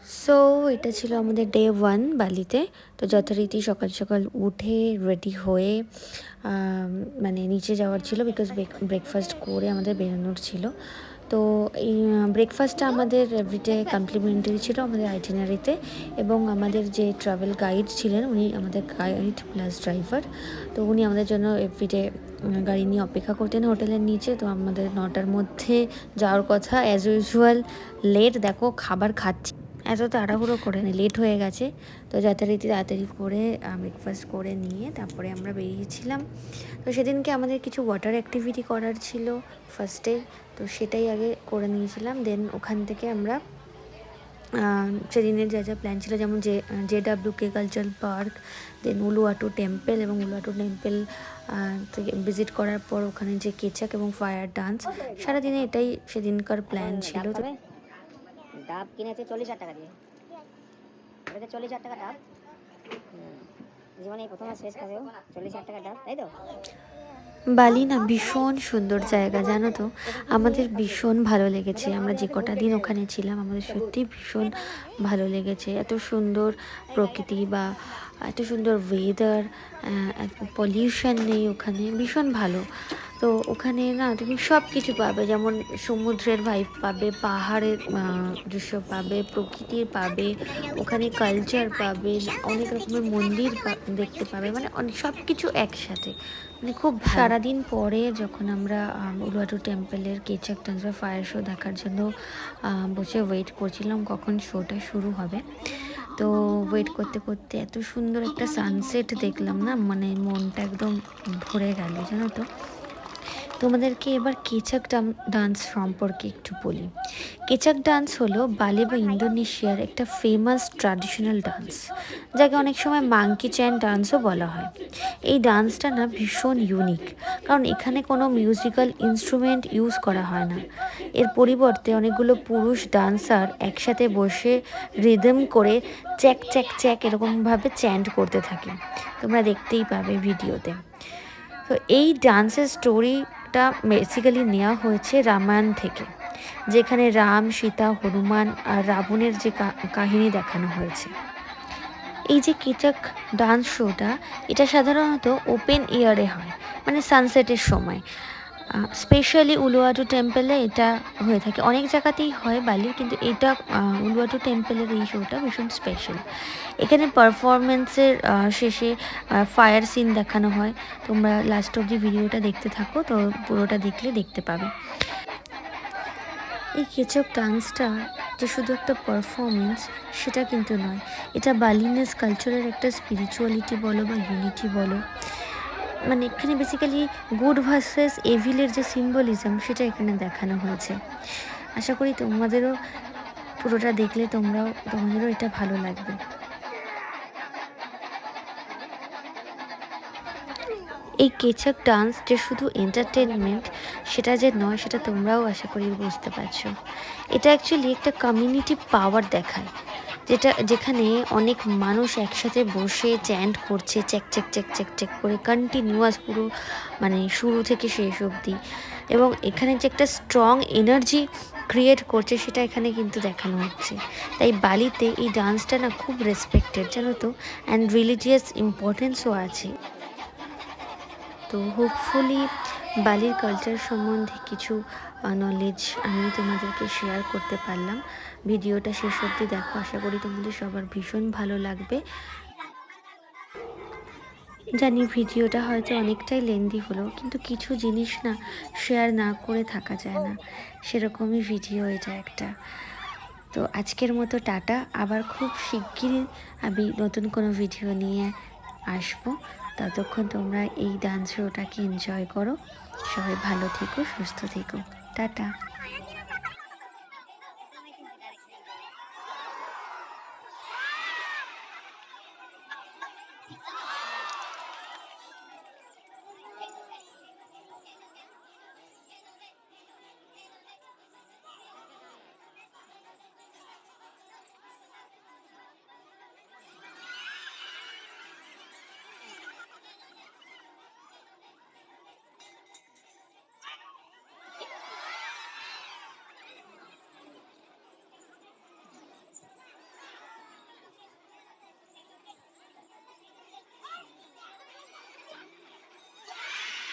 So এটা ছিল আমাদের ডে 1 বালিতে। তো যথারীতি সকাল সকাল উঠে রেডি হয়ে মানে নিচে যাওয়ার ছিল, বিকজ ব্রেকফাস্ট করে আমাদের বেরোনোর ছিল। তো এই ব্রেকফাস্টটা আমাদের এভরিডে কমপ্লিমেন্টারি ছিল আমাদের আইটিনারিতে, এবং আমাদের যে ট্রাভেল গাইড ছিলেন উনি আমাদের গাইড প্লাস ড্রাইভার। তো উনি আমাদের জন্য এভরিডে গাড়ি নিয়ে অপেক্ষা করতেন হোটেলের নিচে। তো আমাদের 9টার মধ্যে যাওয়ার কথা, অ্যাজ ইউজুয়াল লেট। দেখো খাবার খাচ্ছি, এত তাড়াহুড়ো করে না, লেট হয়ে গেছে। তো যথারীতি তাড়াতাড়ি করে ব্রেকফাস্ট করে নিয়ে তারপরে আমরা বেরিয়েছিলাম। তো সেদিনকে আমাদের কিছু ওয়াটার অ্যাক্টিভিটি করার ছিল ফার্স্টে, তো সেটাই আগে করে নিয়েছিলাম। দেন ওখান থেকে আমরা সেদিনের যা যা প্ল্যান ছিল, যেমন JWK কালচারাল পার্ক, দেন উলুয়াটু টেম্পল, এবং উলুয়াটু টেম্পল থেকে ভিজিট করার পর ওখানে যে কেচাক এবং ফায়ার ডান্স, সারাদিনে এটাই সেদিনকার প্ল্যান ছিল। তো ডাব কিনেছে 40,000 টাকা দিয়ে, 40,000 টাকা ডাব। জীবনে প্রথম শেষ খাবে 40,000 টাকা ডাব, তাই তো? বালি না ভীষণ সুন্দর জায়গা, জানো তো। আমাদের ভীষণ ভালো লেগেছে, আমরা যে কটা দিন ওখানে ছিলাম আমাদের সত্যি ভীষণ ভালো লেগেছে। এত সুন্দর প্রকৃতি বা এত সুন্দর ওয়েদার, পলিউশন নেই ওখানে, ভীষণ ভালো। তো ওখানে না তুমি সব কিছু পাবে, যেমন সমুদ্রের ভাইব পাবে, পাহাড়ের দৃশ্য পাবে, প্রকৃতির পাবে, ওখানে কালচার পাবে, অনেক রকমের মন্দির দেখতে পাবে, মানে অনেক সব কিছু একসাথে, মানে খুব সারাদিন পরে যখন আমরা উলুয়াটু টেম্পলের কেচাক ডান্স বা ফায়ার শো দেখার জন্য বসে ওয়েট করছিলাম কখন শোটা শুরু হবে। তো ওয়েট করতে করতে এত সুন্দর একটা সানসেট দেখলাম না, মানে মনটা একদম ভরে গেল, জানো তো। তোমাদেরকে এবার কেচাক ডান্স সম্পর্কে একটু বলি। কেচাক ডান্স হলো বালি বা ইন্দোনেশিয়ার একটা ফেমাস ট্র্যাডিশনাল ডান্স, যাকে অনেক সময় মাঙ্কি চ্যান ডান্সও বলা হয়। এই ডান্সটা না ভীষণ ইউনিক, কারণ এখানে কোনো মিউজিক্যাল ইনস্ট্রুমেন্ট ইউজ করা হয় না। এর পরিবর্তে অনেকগুলো পুরুষ ডান্সার একসাথে বসে রিদম করে চ্যাক চ্যাক চ্যাক এরকমভাবে চ্যান্ট করতে থাকে, তোমরা দেখতেই পাবে ভিডিওতে। তো এই ডান্সের স্টোরিটা বেসিক্যালি নেওয়া হয়েছে রামায়ণ থেকে, যেখানে রাম, সীতা, হনুমান আর রাবণের যে কাহিনী দেখানো হয়েছে। এই যে কেচাক ডান্স শোটা, এটা সাধারণত ওপেন এয়ারে হয়, মানে সানসেটের সময়। স্পেশালি উলুয়াটু টেম্পলে এটা হয়ে থাকে, অনেক জায়গাতেই হয় বালির, কিন্তু এটা উলুয়াটু টেম্পলের এই শোটা ভীষণ স্পেশাল। এখানে পারফরমেন্সের শেষে ফায়ার সিন দেখানো হয়। তোমরা লাস্ট অব দি ভিডিওটা দেখতে থাকো, তো পুরোটা দেখলে দেখতে পাবে। এই কেচক ডান্সটা যে শুধু একটা পারফরমেন্স সেটা কিন্তু নয়, এটা বালিনেস কালচারের একটা স্পিরিচুয়ালিটি বলো বা ইউনিটি বলো, মানে এখানে বেসিক্যালি গুড ভার্সেস এভিলের যে সিম্বলিজম সেটা এখানে দেখানো হয়েছে। আশা করি তোমাদেরও পুরোটা দেখলে তোমাদেরও এটা ভালো লাগবে। এই কেচাক ডান্স যে শুধু এন্টারটেনমেন্ট সেটা যে নয়, সেটা তোমরাও আশা করি বুঝতে পারছো। এটা অ্যাকচুয়ালি একটা কমিউনিটি পাওয়ার দেখায়, যেখানে অনেক মানুষ একসাথে বসে চ্যান্ট করছে, check check check check check করে কন্টিনিউয়াস, পুরো মানে শুরু থেকে শেষ অবধি। এবং এখানে যে একটা স্ট্রং এনার্জি ক্রিয়েট করছে সেটা এখানে কিন্তু দেখানো হচ্ছে। তাই বালিতে এই ডান্সটা না খুব রেসপেক্টেড, জানো তো, অ্যান্ড রিলিজিয়াস ইম্পর্টেন্সও আছে। তো হোপফুলি বালির কালচার সম্বন্ধে কিছু নলেজ আমি তোমাদেরকে শেয়ার করতে পারলাম। ভিডিওটা শেষ অবধি দেখো, আশা করি তোমাদের সবার ভীষণ ভালো লাগবে। জানি ভিডিওটা হয়তো অনেকটাই লেন্দি হলো, কিন্তু কিছু জিনিস না শেয়ার না করে থাকা যায় না, সেরকমই ভিডিও এটা একটা। তো আজকের মতো টাটা, আবার খুব শিগগিরই আমি নতুন কোনো ভিডিও নিয়ে আসবো। ততক্ষণ তোমরা এই ডান্স শোটাকে এনজয় করো, সবাই ভালো থেকো, সুস্থ থেকো, টাটা।